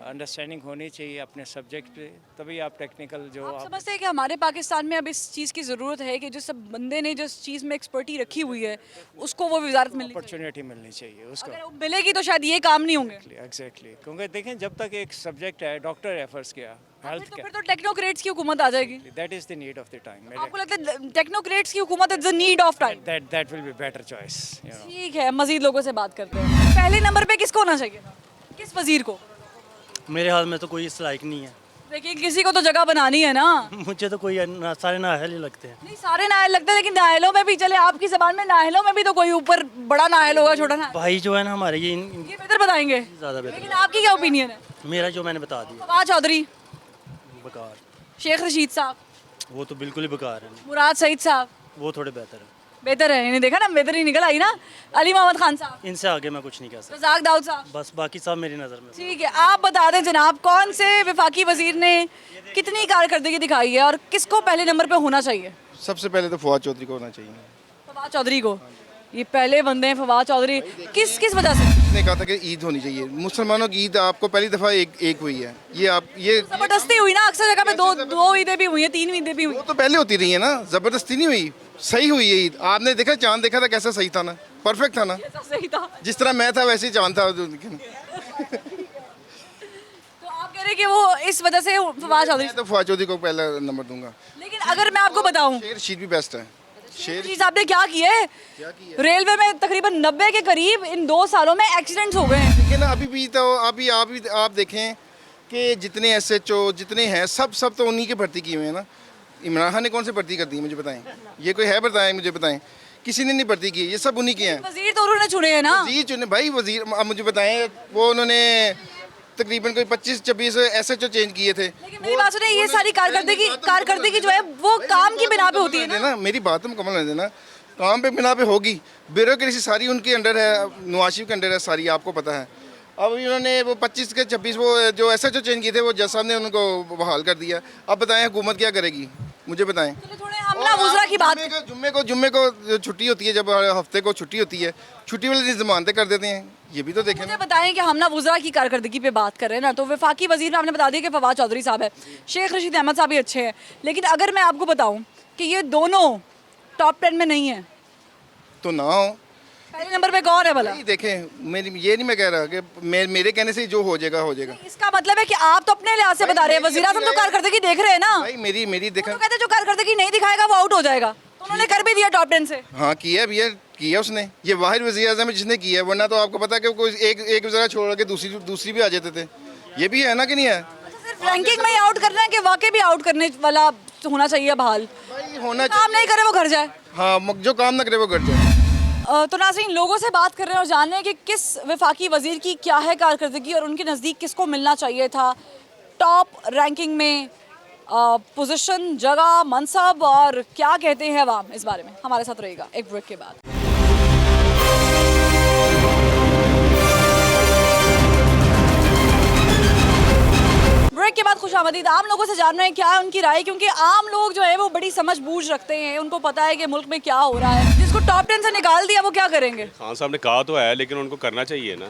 अंडरस्टैंडिंग होनी चाहिए अपने सब्जेक्ट पे, तभी आप टेक्निकल जो आप समझते हैं कि हमारे पाकिस्तान में अब इस चीज़ की ज़रूरत है कि जिस बंदे ने जिस चीज़ में एक्सपर्टी रखी हुई है उसको वो वजारत मिलनी चाहिए? अपॉर्चुनिटी मिलनी चाहिए उसको। अगर वो मिलेगी तो शायद ये काम नहीं होंगे। एग्जैक्टली, क्योंकि देखें, जब तक एक सब्जेक्ट है, डॉक्टर एफर्ट्स किया, हेल्थ फिर केयर, तो टेक्नोक्रेट्स की हुकूमत आ जाएगी। That is the need of the time. आपको लगता है टेक्नोक्रेट्स की हुकूमत is the need of time? That will be better choice, you know. ठीक है, मजीद लोगों से बात करते हैं। पहले नंबर पे किसको होना चाहिए? किस वजीर को? मेरे हाल में तो कोई इस लायक नहीं है। देखिए, किसी को तो जगह बनानी है ना। मुझे तो कोई सारे नाअहल ही लगते हैं। नहीं, सारे नाअहल लगते हैं, लेकिन नाअहलों में भी, चले आपकी ज़बान में, नाअहलों में भी तो कोई ऊपर बड़ा नाअहल होगा, छोटा नाअहल। भाई जो है ना हमारे, ये ये बेहतर बताएंगे। ज़्यादा बेहतर। लेकिन आपकी क्या ओपिनियन है? मेरा जो मैंने बता दिया, फवाद चौधरी, बेकार। शेख रशीद साहब, वो तो बिल्कुल ही बेकार है। मुराद सईद साहब वो थोड़े बेहतर है। बेहतर है। इन्हें देखा ना, बेहतर ही निकल आई ना। अली मोहम्मद खान साहब, इनसे आगे मैं कुछ नहीं कह सकता। रज़ाक दाऊद साहब। बस बाकी सब मेरी नज़र में। ठीक है, आप बता दें जनाब, कौन से वफाकी वजीर ने कितनी कारकर्दगी दिखाई है और किसको पहले नंबर पे होना चाहिए? सबसे पहले तो फवाद चौधरी को होना चाहिए। फवाद चौधरी को। ये पहले बंदे हैं फवाद चौधरी, किस वजह से? उसने कहा था कि ईद होनी चाहिए, मुसलमानों की ईद आपको पहली दफ़ा एक हुई है। ये जबरदस्ती हुई ना, अक्सर जगह पे दो ईदें भी हुई हैं, 3 ईदें भी हुई वो तो पहले होती रही है ना, ज़बरदस्ती नहीं हुई, सही हुई है ईद। आपने देखा चांद देखा था कैसा सही था ना, परफेक्ट था ना, हैं। सही था। जिस तरह मैं था वैसे ही चांद था। तो आप कह रहे हैं कि वो इस वजह से फवाद चौधरी। मैं तो फवाद चौधरी को पहला नंबर दूंगा। लेकिन अगर मैं आपको बताऊं, शेर शीट भी बेस्ट है। शेर जी साहब ने क्या किया है? रेलवे में तकरीबन 90 के करीब इन 2 सालों में एक्सीडेंट्स हो गए हैं। लेकिन अभी भी तो आप देखें कि जितने SHO जितने हैं सब तो उन्हीं के भर्ती किए हुए हैं ना। इमरान खान ने कौन से भर्ती कर दी मुझे बताएं? ये कोई है बताएं, मुझे बताएं। किसी ने नहीं भर्ती की, ये सब उन्हीं के हैं। वजीर तो उन्होंने चुने हैं ना। वजीर चुने भाई, वजीर अब मुझे बताएं, वो उन्होंने तकरीबन कोई 25-26 SHO चेंज किए थे। लेकिन मेरी बात सुनिए, ये सारी कारकर्दगी जो है वो काम की बिना पे होती है ना। मेरी बात तो मुकम्मल होने देना। काम पे बिना पे होगी, ब्यूरोक्रेसी सारी उनके अंडर है, नवाज शरीफ के अंडर है सारी, आपको पता है। अब इन्होंने वो 25 के 26 वो जो SHO चेंज किए थे, वो जज साहब ने उनको बहाल कर दिया। अब बताएं हुकूमत क्या करेगी, मुझे बताएं। चलो थोड़े हमला वुज़रा की बात। जुम्मे को जो छुट्टी होती है, जब हफ्ते को छुट्टी होती है, छुट्टी वाले दिन जमानतें कर देते हैं। ये भी तो देखें मुझे ना। बताएं कि हमला वुज़रा की कारकर्दगी पे बात कर रहे हैं ना, तो वफाकी वजीर में आपने बता दिया कि फवाद चौधरी साहब है, शेख रशीद अहमद साहब भी अच्छे हैं। लेकिन अगर मैं आपको बताऊं कि ये दोनों टॉप 10 में नहीं है, तो ना हो, पहले नंबर पे कौन है भला? नहीं देखें, मेरी ये नहीं मैं कह रहा कि मेरे कहने से जो हो जाएगा हो जाएगा। इसका मतलब है कि आप तो अपने लिहाज से बता रहे हैं, वजीर आजम तो कारकर्दगी देख रहे हैं ना। भाई मेरी वो देखा। तो कहते हैं जो कारकर्दगी नहीं दिखाएगा वो आउट हो जाएगा, तो उन्होंने कर भी दिया टॉप 10 से। हाँ किया भैया, किया उसने। ये वाहिद वज़ीर आज़म है जिसने किया है, वरना तो आपको पता है कि कोई एक वज़ीरा छोड़ के दूसरी भी आ जाते थे। ये भी है ना कि नहीं है? सिर्फ रैंकिंग में ही आउट करना है कि वाकई भी आउट करने वाला होना चाहिए बहाल? भाई होना काम नहीं करे वो घर जाए। हाँ, जो काम ना करे वो कर जाए। तो नाज़रीन, लोगों से बात कर रहे हैं और जान रहे हैं कि किस वफाकी वजीर की क्या है कारकर्दगी और उनके नज़दीक किसको मिलना चाहिए था टॉप रैंकिंग में, पोजीशन, जगह, मनसब, और क्या कहते हैं अवाम इस बारे में। हमारे साथ रहेगा एक ब्रेक के बाद। ब्रेक के बाद खुशामदीद। आम लोगों से जान रहे हैं क्या है उनकी राय, क्योंकि आम लोग जो है वो बड़ी समझ बूझ रखते हैं, उनको पता है कि मुल्क में क्या हो रहा है। जिसको टॉप 10 से निकाल दिया वो क्या करेंगे? खान साहब ने कहा तो है, लेकिन उनको करना चाहिए ना।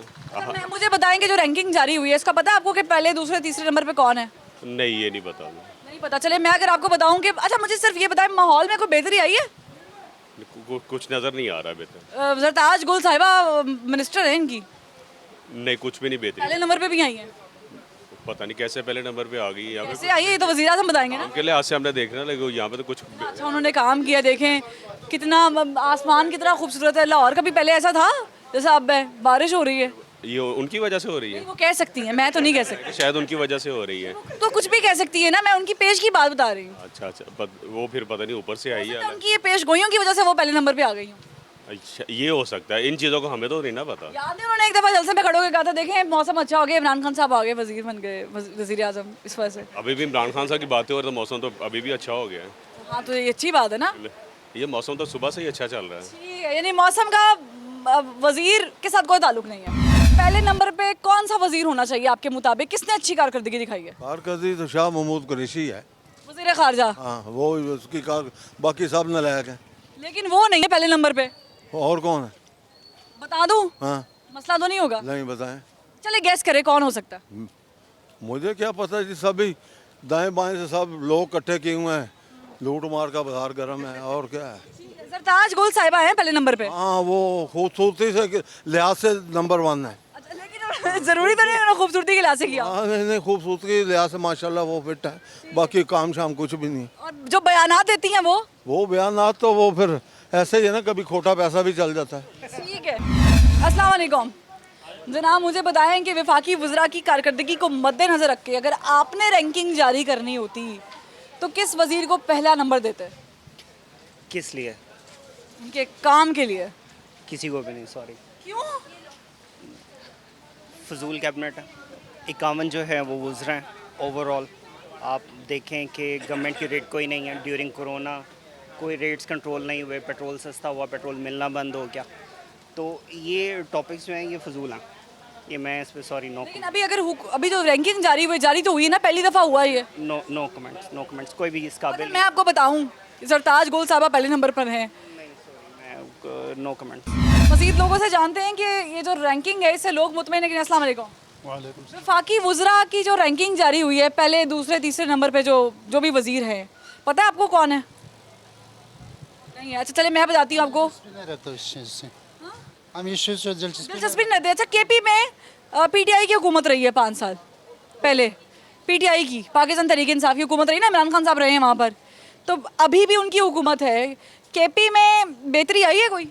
मुझे बताएंगे जो रैंकिंग जारी हुई है इसका पता है आपको कि पहले, दूसरे, तीसरे नंबर पे कौन है? नहीं, ये नहीं पता। नहीं पता। चले मैं अगर आपको बताऊं कि अच्छा, मुझे सिर्फ ये बताएं, माहौल में कोई बेहतरी आई है? कुछ नजर नहीं आ रहा बेहतर। जरताज गुल साहिबा मिनिस्टर है इनकी, नहीं, कुछ भी नहीं बेहतरी। पहले नंबर पे भी आई है। पता नहीं कैसे पहले नंबर पे आ गई यहाँ कैसे आई है ये तो वज़ीर आज़म बताएंगे ना। पे। के लिहाज से हमने देखना, लेकिन यहाँ पे तो कुछ। अच्छा, उन्होंने काम किया, देखें कितना आसमान कितना खूबसूरत है। लाहौर का भी पहले ऐसा था जैसा अब है, बारिश हो रही है। ये उनकी वजह से हो रही है, वो कह सकती हैं, मैं तो नहीं कह सकती। शायद उनकी वजह से हो रही है। तो कुछ भी कह सकती है ना, मैं उनकी पेश की बात बता रही हूँ। अच्छा, वो फिर पता नहीं ऊपर से आई है। उनकी ये पेश गोइयों की वजह से वो पहले नंबर पे आ गई हूँ। अच्छा, ये हो सकता है। इन चीज़ों को हमें तो नहीं ना पता। याद है उन्होंने एक दफा जलसे में खड़े होकर कहा था, देखें मौसम अच्छा हो गया, इमरान खान साहब आ गए, वजीर बन गए, वजीर आजम, इस वजह से। अभी भी इमरान खान साहब की बातें हो रही, तो मौसम तो अभी भी अच्छा हो गया है। हाँ, तो ये अच्छी बात है ना। ये मौसम तो सुबह से ही अच्छा चल रहा है। ठीक है, यानी मौसम का वजीर के साथ कोई ताल्लुक नहीं है। पहले नंबर पे कौन सा वजीर होना चाहिए आपके मुताबिक? किसने अच्छी कारकर्दगी दिखाई है? कारकर्दगी तो शाह महमूद कुरैशी है। वजीर खारजा। हाँ, वो उसकी बाकी सब नालायक है। लेकिन वो नहीं है पहले नंबर पे। और कौन है? बता दूं? हाँ, मसला तो नहीं होगा? नहीं बताएं। चले गैस करे कौन हो सकता है? मुझे क्या पता जी, सभी दाएं बाएं से सब लोग इकट्ठे किए हुए हैं, लूट मार का बाजार गर्म है, और क्या है। सरताज गुल साहिबा है पहले नंबर पे। हाँ, वो खूबसूरती से लिहाज से नंबर 1 है। अच्छा, लेकिन जरूरी तो नहीं उन्होंने खूबसूरती के लिहाज से किया। हाँ, नहीं, खूबसूरती के लिहाज से माशाल्लाह वो फिट है, बाकी काम शाम कुछ भी नहीं। और जो बयानात देती हैं वो बयानात तो वो फिर ऐसे ही है ना, कभी खोटा पैसा भी चल जाता है। ठीक है। अस्सलाम वालेकुम जनाब, मुझे बताएं कि वफाकी वज़रा की कारकर्दगी को मद्देनज़र रख के अगर आपने रैंकिंग जारी करनी होती तो किस वज़ीर को पहला नंबर देते? किस लिए? उनके काम के लिए? किसी को भी नहीं, सॉरी। क्यों? फजूल कैबिनेट है। 51 जो है वो वज़रा हैं ओवरऑल। आप देखें कि गवर्नमेंट की रेट कोई नहीं है। ड्यूरिंग कोरोना कोई रेट्स कंट्रोल नहीं हुए, पेट्रोल सस्ता हुआ, पेट्रोल मिलना बंद हो गया। तो ये टॉपिक्स जो हैं ये फजूल हैं, ये मैं इस पर सॉरी नो। लेकिन अभी जो रैंकिंग जारी तो हुई है ना, पहली दफ़ा हुआ ये। नो कमेंट्स कोई भी इस काबिल मैं आपको बताऊं, सरताज गुल साहबा पहले नंबर पर हैं। मैं नो कमेंट्स। मज़ीद लोगों से जानते हैं कि ये जो रैंकिंग है इससे लोग मुतमईन हैं कि नहीं? अस्सलाम वालेकुम। वफाकी वज़रा की जो रैंकिंग जारी हुई है, पहले, दूसरे, तीसरे नंबर पे जो भी वज़ीर है, पता है आपको कौन है? नहीं है। अच्छा, चले मैं बताती हूँ आपको। हम इस चीज़ से दिलचस्पी नहीं। अच्छा, केपी में पीटीआई की हुकूमत रही है 5 साल पहले। पीटीआई की, पाकिस्तान तहरीक इंसाफ की हुकूमत रही ना, इमरान खान साहब रहे हैं वहाँ पर, तो अभी भी उनकी हुकूमत है। केपी में बेहतरी आई है कोई?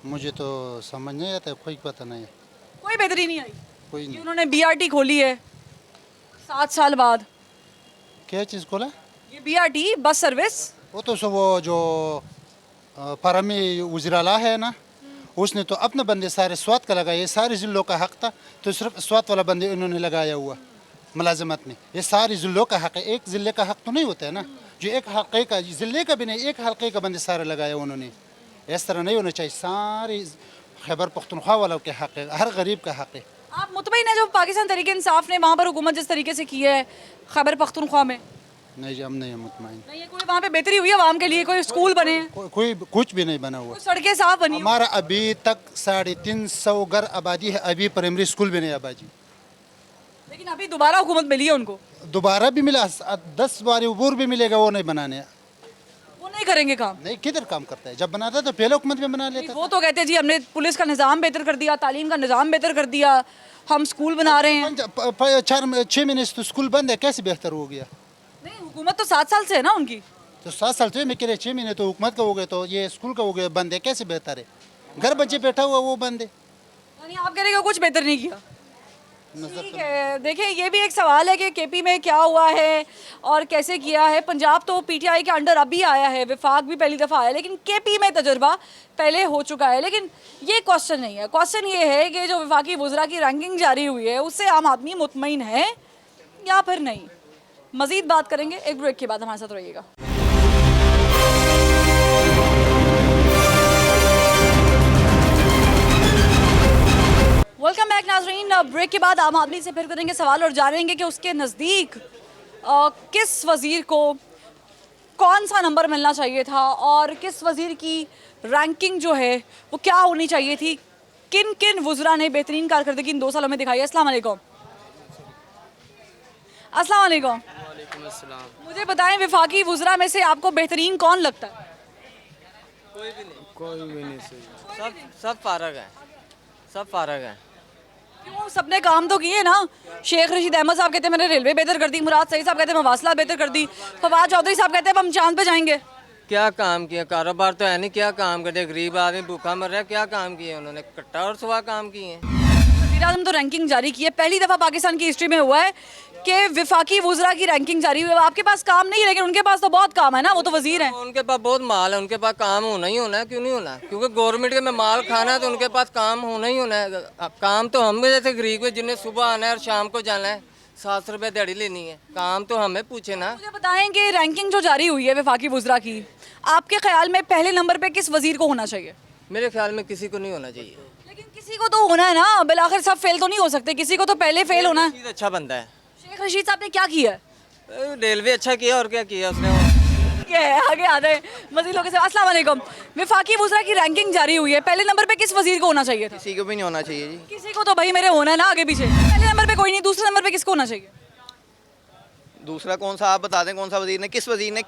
मुझे तो समझ नहीं आता, कोई पता नहीं है। कोई बेहतरी नहीं आई? कोई नहीं। उन्होंने बीआरटी खोली है 7 साल बाद। क्या चीज़ खोला? ये बीआरटी बस सर्विस। वो तो सो वो जो फरमी उजराला है ना, उसने तो अपने बंदे सारे स्वात का लगाया। ये सारे ज़िलों का हक था, तो सिर्फ स्वात वाला बंदे उन्होंने लगाया हुआ मुलाजमत में। ये सारे ज़िलों का हक है, एक ज़िले का हक तो नहीं होता है ना, जो एक हल्के का, ज़िले का भी नहीं, एक हल्के का बंदे सारे लगाया उन्होंने। इस तरह नहीं होना चाहिए। सारे खैबर पख्तूनख्वा वालों के हक है, हर गरीब का हक है। आप मुतमईन है जो पाकिस्तान तहरीक इंसाफ ने वहाँ पर हुकूमत जिस तरीके से की है खैबर पख्तूनख्वा में? नहीं जी, हम नहीं है मुतमईन। नहीं है। कोई वहाँ पे बेहतरी हुई है आवाम के लिए? कोई स्कूल बने हैं? कोई कुछ भी नहीं बना हुआ। कोई सड़कें साफ बनी? हमारा अभी तक 350 घर आबादी है, अभी प्राइमरी स्कूल भी नहीं आबादी। लेकिन अभी दोबारा हुकूमत मिली है उनको। दोबारा भी मिला, 10 बार ऊपर भी मिलेगा, वो नहीं बनाने। वो नहीं करेंगे काम? नहीं, किधर काम करता है? जब बनाता तो पहले हुकूमत में बना लेता। वो तो कहते हैं जी हमने पुलिस का निज़ाम बेहतर कर दिया, तालीम का निज़ाम बेहतर कर दिया, हम स्कूल बना रहे हैं। 4-6 महीने से तो स्कूल बंद है, कैसे बेहतर हो गया? नहीं, हुकूमत तो 7 साल से है ना उनकी। तो 7 साल तो मैं कह रहे 6 महीने तो हुकूमत का हो गए, तो ये स्कूल का हो गया बंद है, कैसे बेहतर है? घर बच्चे बैठा हुआ वो बंद है। यानी आप कह रहे हो कुछ बेहतर नहीं किया। ठीक है, देखिए ये भी एक सवाल है कि केपी में क्या हुआ है और कैसे किया है। पंजाब तो पीटीआई के अंडर अभी आया है, विफाक भी पहली दफ़ा आया, लेकिन केपी में तजुर्बा पहले हो चुका है। लेकिन ये क्वेश्चन नहीं है, क्वेश्चन ये है कि जो विफाकी वुज़रा की रैंकिंग जारी हुई है उससे आम आदमी मुतमईन है या फिर नहीं। मज़ीद बात करेंगे एक ब्रेक के बाद, हमारे साथ रहिएगा। वेलकम बैक नाज़रीन। ब्रेक के बाद आम आदमी से फिर करेंगे सवाल और जानेंगे कि उसके नज़दीक किस वज़ीर को कौन सा नंबर मिलना चाहिए था और किस वज़ीर की रैंकिंग जो है वो क्या होनी चाहिए थी, किन किन वुज़रा ने बेहतरीन कारकर्दगी इन 2 सालों में दिखाई है। अस्सलाम वालेकुम। अस्सलाम वालेकुम। मुझे बताएं विफाकी वुज़रा में से आपको बेहतरीन कौन लगता है? कोई भी नहीं सही, सब फारग है, सब फारग है। क्यों, सबने काम तो किए ना। शेख रशीद अहमद साहब कहते हैं मैंने रेलवे बेहतर कर दी, मुराद सईद साहब कहते हैं मवासलात बेहतर कर दी, फवाद चौधरी साहब कहते हैं हम चांद पे जाएंगे। क्या काम किया? कारोबार तो है नहीं, क्या काम करे? गरीब आदमी भूखा मर रहा है, क्या काम किए उन्होंने? कट्टा और सुबह काम किए हैं। वज़ीर आज़म तो रैंकिंग जारी की है, पहली दफ़ा पाकिस्तान की हिस्ट्री में हुआ है कि विफाकी वुज़रा की रैंकिंग जारी हुई है। आपके पास काम नहीं है, लेकिन उनके पास तो बहुत काम है ना, वो तो वज़ीर हैं। उनके पास बहुत माल है, उनके पास काम होना ही होना है। क्यों नहीं होना? क्योंकि गवर्नमेंट के में माल खाना है तो उनके पास काम होना ही होना है। काम तो हम जैसे गरीब है जिन्हें सुबह आना है और शाम को जाना है, 700 रुपये दिहाड़ी लेनी है, काम तो हमें पूछे ना। मुझे बताएं कि रैंकिंग जो जारी हुई है विफाकी वुज़रा की, आपके ख्याल में पहले नंबर पे किस वज़ीर को होना चाहिए? मेरे ख्याल में किसी को नहीं होना चाहिए। लेकिन किसी को तो होना है ना, बिलाखिर सब फेल तो नहीं हो सकते, किसी को तो पहले फेल होना है। अच्छा बंदा है शेख रशीद साहब ने क्या किया है? रेलवे अच्छा किया और क्या किया उसने। क्या है, आगे आ जाए मज़ीद लोगों से। अस्सलाम वालेकुम। विफाकी वुज़रा की रैंकिंग जारी हुई है, पहले नंबर पे किस वज़ीर को होना चाहिए था? किसी को भी नहीं होना चाहिए जी। किसी को तो भाई मेरे होना है ना आगे पीछे। पहले नंबर पे कोई नहीं, दूसरे नंबर पे किसको होना चाहिए? दूसरा कौन सा आप बता दें, कौन सा वजीर ने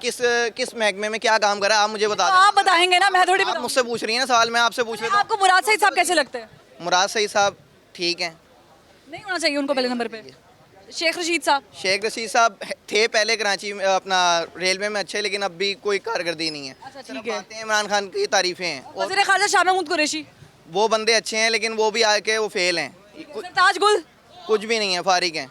किस महकमे में क्या काम करा, आप मुझे बता दें। आप बताएंगे ना, मैं थोड़ी आप मुझसे पूछ रही हैं ना सवाल, मैं आपसे पूछ लेता हूं। आपको मुराद सईद साहब कैसे लगते हैं? मुराद सईद साहब ठीक हैं, नहीं होना चाहिए उनको पहले नंबर पे। शेख रशीद साहब? शेख रशीद साहब थे पहले कराची में अपना रेलवे में अच्छे, लेकिन अब भी कोई कारकर्दगी नहीं है। अच्छा ठीक है। बातें इमरान खान की तारीफें हैं, वज़ीर ख़ारजा शाह महमूद कुरैशी वो बंदे अच्छे हैं, लेकिन वो भी आके वो फेल हैं। सरताज गुल? कुछ भी नहीं है, फारिग हैं।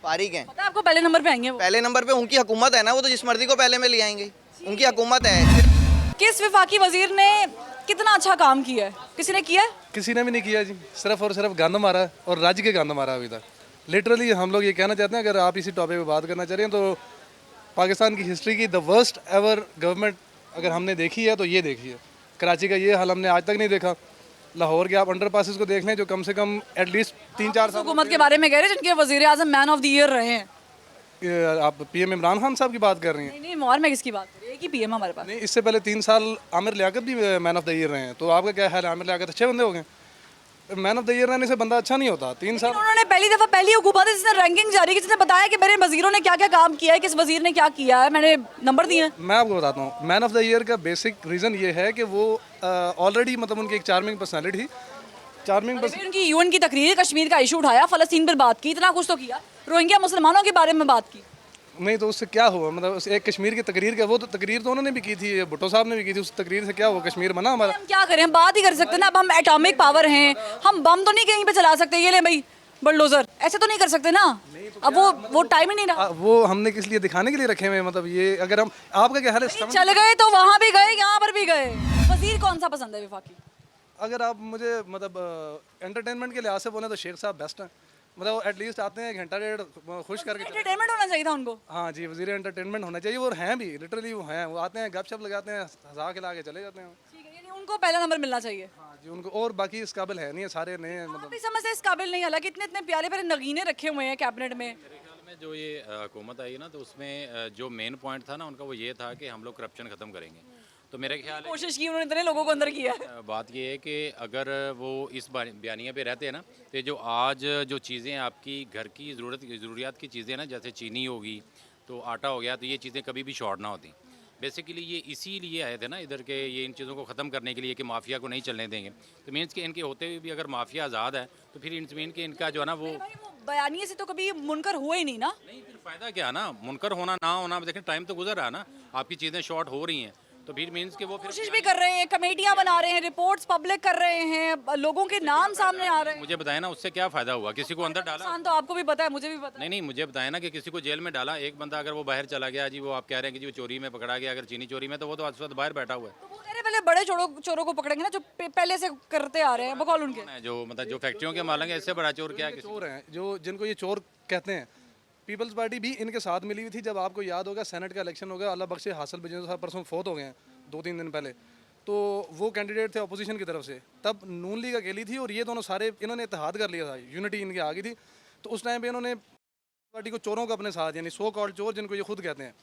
फारिग हैं। पता है आपको पहले नंबर पे आएंगे वो? पहले नंबर पे उनकी हुकूमत है ना, वो तो जिस मर्जी को पहले में ले आएंगे, उनकी हुकूमत है। किस विफाकी वज़ीर ने कितना अच्छा काम किया है? किसी ने किया है? किसी ने भी नहीं किया जी, सिर्फ और सिर्फ गंद मारा है और राज्य के गंद मारा अभी तक। लिटरली हम लोग ये कहना चाहते हैं, अगर आप इसी टॉपिक पे बात करना चाह रहे हैं तो पाकिस्तान की हिस्ट्री की द वर्स्ट एवर गवर्नमेंट अगर हमने देखी है तो ये देखी है। कराची का ये हाल हमने आज तक नहीं देखा। लाहौर के आप अंडर पासिस को देख लें जो कम से कम एटलीस्ट 3-4 साल हुकूमत के बारे में कह रहे हैं जिनके वज़ीर आज़म मैन ऑफ द ईयर रहे हैं। आप पीएम इमरान खान साहब की बात कर रही हैं? नहीं और मैं किसकी बात कर रही हूँ, एक ही पीएम हमारे पास। नहीं, इससे पहले 3 साल आमिर लियाकत भी मैन ऑफ द ईयर रहे हैं, तो आपका क्या ख्याल है? आमिर लियाकत अच्छे बंदे हो गए? मैन ऑफ द ईयर रहने से बंदा अच्छा नहीं होता। 3 साल उन्होंने पहली दफ़ा पहली हुकूमत है जिसने रैंकिंग जारी की, जिसने बताया कि मेरे वज़ीरों ने क्या क्या काम किया है, किस वज़ीर ने क्या किया है, मैंने नंबर दिए हैं। मैं आपको बताता हूँ, मैन ऑफ द ईयर का बेसिक रीज़न ये है कि वो ऑलरेडी मतलब उनकी एक चार्मिंग पर्सनैलिटी, उनकी यूएन की तकरीर, कश्मीर का इशू उठाया, फ़लस्तीन पर बात की, इतना कुछ तो किया, रोहिंग्या मुसलमानों के बारे में बात की। नहीं तो उससे क्या हुआ? मतलब एक कश्मीर की तकरीर का, वो तो तकरीर तो उन्होंने भी की थी, भुट्टो साहब ने भी की थी, उस तकरीर से क्या हुआ? कश्मीर बना हमारा। हम क्या करें, हम बात ही कर सकते हैं ना। अब हम एटॉमिक पावर हैं, हम बम तो नहीं कहीं पे चला सकते, ये ले भाई बुलडोजर, ऐसे तो नहीं कर सकते ना। अब वो टाइम ही नहीं रहा। वो हमने किस लिए दिखाने के लिए रखे हुए हैं? मतलब ये अगर हम, आपका क्या हाल है? चल गए तो वहाँ भी गए, यहाँ पर भी गए। वज़ीर कौन सा पसंद है विफाकी? अगर आप मुझे मतलब एंटरटेनमेंट के लिहाज से बोले तो शेख साहब बेस्ट हैं। मतलब एटलीस्ट आते हैं 1-1.5 घंटा खुश करके। एंटरटेनमेंट होना चाहिए था उनको। हाँ जी, वज़ीर एंटरटेनमेंट होना चाहिए, और हैं भी, लिटरली वो हैं। वो आते हैं, गपशप लगाते हैं, हंसा खिला के चले जाते हैं। ठीक है, यानी उनको पहला नंबर मिलना चाहिए। हाँ जी, उनको। और बाकी इस काबिल है नहीं है, सारे नए हैं। मतलब अभी समझ से इस काबिल नहीं, हालांकि इतने इतने प्यारे प्यारे नगीने रखे हुए हैं कैबिनेट में। में जो ये हुकूमत आई है ना, तो उसमें जो मेन पॉइंट था ना उनका, वो ये था कि हम लोग करप्शन ख़त्म करेंगे। तो मेरे ख्याल कोशिश की उन्होंने, इतने लोगों को अंदर किया है। बात ये है कि अगर वो इस बयानिया पे रहते हैं ना, तो जो आज जो चीज़ें आपकी घर की ज़रूरियात की चीज़ें ना, जैसे चीनी होगी तो आटा हो गया, तो ये चीज़ें कभी भी शॉर्ट ना होती। बेसिकली ये इसीलिए आए थे ना इधर के, ये इन चीज़ों को ख़त्म करने के लिए कि माफिया को नहीं चलने देंगे। तो मीन्स कि इनके होते हुए भी अगर माफिया आज़ाद है तो फिर मीन कि इनका जो है ना वो बयानिए से तो कभी मुनकर हुए ही नहीं ना। नहीं, फिर फ़ायदा क्या ना, मुनकर होना ना होना, देखें टाइम तो गुजर रहा है ना, आपकी चीज़ें शॉर्ट हो रही हैं, तो फिर मीन्स कि वो फिर कोशिश भी कर रहे हैं, कमेटियां बना रहे हैं, रिपोर्ट्स पब्लिक कर रहे हैं, लोगों के नाम सामने आ रहे हैं। मुझे बताया ना उससे क्या फ़ायदा हुआ, किसी को अंदर डाला। नुकसान तो आपको भी पता है, मुझे भी पता है। नहीं, मुझे बताया ना कि किसी को जेल में डाला, एक बंदा अगर वो बाहर चला गया जी, वो आप कह रहे हैं कि जी वो चोरी में पकड़ा गया, अगर चीनी चोरी में, तो वो तो आज बाहर बैठा हुआ है। तो वो कह रहे पहले बड़े चोरों को पकड़ेंगे ना, जो पहले से करते आ रहे हैं, बकौल उनके। जो मतलब जो फैक्ट्रियों के मालिक हैं, इससे बड़ा चोर क्या है? चोर हैं जो, जिनको ये चोर कहते हैं। पीपल्स पार्टी भी इनके साथ मिली हुई थी। जब आपको याद होगा सेनेट का इलेक्शन हो गया, अल्लाह बख्शे हासिल बिजनेस साहब परसों फोत हो गए हैं 2-3 दिन पहले, तो वो कैंडिडेट थे अपोजिशन की तरफ से, तब नून लीग अकेली थी और ये दोनों सारे इन्होंने इत्तेहाद कर लिया था, यूनिटी इनकी आ गई थी। तो उस टाइम पे इन्होंने पार्टी को चोरों को अपने साथ, यानी सो कॉल्ड चोर जिनको ये खुद कहते हैं,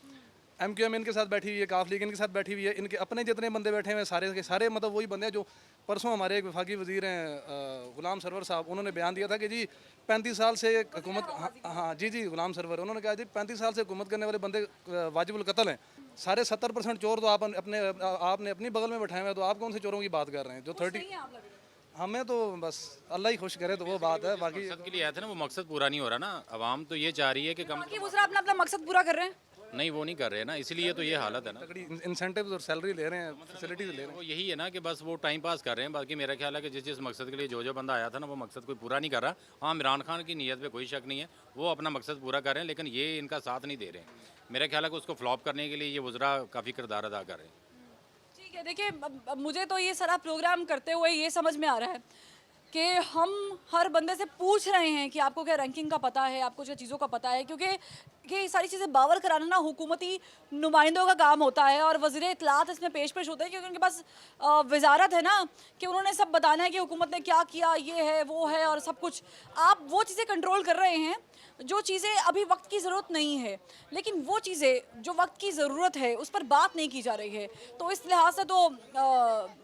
MQM इनके साथ बैठी हुई है, काफ लीग इनके साथ बैठी हुई है, इनके अपने जितने बंदे बैठे हुए हैं सारे के सारे मतलब वही बंदे हैं जो परसों हमारे एक वफाकी वजीर हैं गुलाम सरवर साहब, उन्होंने बयान दिया था कि जी 35 साल से हुकूमत, हाँ जी गुलाम सरवर, उन्होंने कहा जी 35 साल से हुकूमत करने वाले बंदे वाजिबुल कत्ल हैं, सारे 70% चोर तो आपने अपनी बगल में बैठाए हुए हैं, तो आप कौन से चोरों की बात कर रहे हैं जो 30? हमें तो बस अल्लाह ही खुश करे तो वो बात है, बाकी मकसद के लिए आए थे ना, वो मकसद पूरा नहीं हो रहा ना। अवाम तो ये चाह रही है कि कम बाकी वो अपना अपना मकसद पूरा कर रहे हैं। नहीं, वो नहीं कर रहे हैं ना, इसलिए तो ये हालत है ना। तगड़ी इंसेंटिव्स और सैलरी ले रहे हैं, फैसिलिटीज ले रहे हैं। वो यही है ना कि बस वो टाइम पास कर रहे हैं। बाकी मेरा ख्याल है कि जिस मकसद के लिए जो बंदा आया था ना, वो मकसद कोई पूरा नहीं कर रहा। हाँ, इमरान खान की नीयत पे कोई शक नहीं है, वो अपना मकसद पूरा कर रहे हैं, लेकिन ये इनका साथ नहीं दे रहे हैं। मेरा ख्याल है कि उसको फ्लॉप करने के लिए ये वज़रा काफ़ी किरदार अदा कर रहे हैं। ठीक है, देखिए अब मुझे तो ये सारा प्रोग्राम करते हुए ये समझ में आ रहा है कि हम हर बंदे से पूछ रहे हैं कि आपको क्या रैंकिंग का पता है, आपको क्या चीज़ों का पता है, क्योंकि ये सारी चीज़ें बावर कराना ना हुकूमती नुमाइंदों का काम होता है और वज़ीर इत्तलात इसमें पेश होते हैं, क्योंकि उनके पास वजारत है ना कि उन्होंने सब बताना है कि हुकूमत ने क्या किया, ये है वो है और सब कुछ। आप वो चीज़ें कंट्रोल कर रहे हैं जो चीज़ें अभी वक्त की ज़रूरत नहीं है, लेकिन वो चीज़ें जो वक्त की ज़रूरत है उस पर बात नहीं की जा रही है। तो इस लिहाज से तो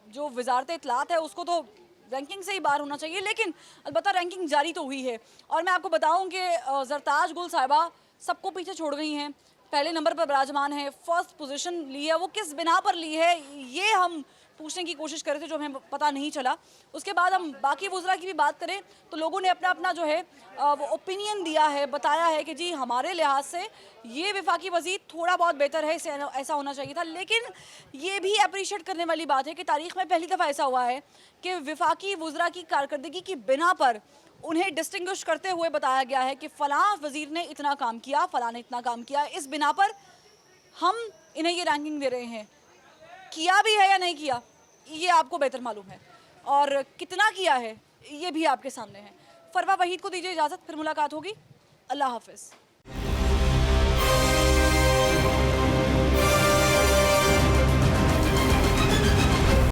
जो वजारत इत्तलात है उसको तो रैंकिंग से ही बाहर होना चाहिए, लेकिन अलबत्ता रैंकिंग जारी तो हुई है। और मैं आपको बताऊं कि जरताज गुल साहिबा सबको पीछे छोड़ गई हैं, पहले नंबर पर विराजमान है, फर्स्ट पोजीशन ली है। वो किस बिना पर ली है ये हम पूछने की कोशिश कर रहे थे, जो हमें पता नहीं चला। उसके बाद हम बाकी वज़रा की भी बात करें तो लोगों ने अपना अपना जो है वो ओपिनियन दिया है, बताया है कि जी हमारे लिहाज से ये वफाकी वज़ीर थोड़ा बहुत बेहतर है, इसे ऐसा होना चाहिए था। लेकिन ये भी अप्रिशिएट करने वाली बात है कि तारीख़ में पहली दफ़ा ऐसा हुआ है कि वफाकी वज़रा की कारकर्दगी की बिना पर उन्हें डिस्टिंग्विश करते हुए बताया गया है कि फ़लाँ वज़ीर ने इतना काम किया, फ़लाँ ने इतना काम किया, इस बिना पर हम इन्हें ये रैंकिंग दे रहे हैं। किया भी है या नहीं किया ये आपको बेहतर मालूम है, और कितना किया है ये भी आपके सामने है। फरवा वहीद को दीजिए इजाज़त, फिर मुलाकात होगी। अल्लाह हाफ़िज़।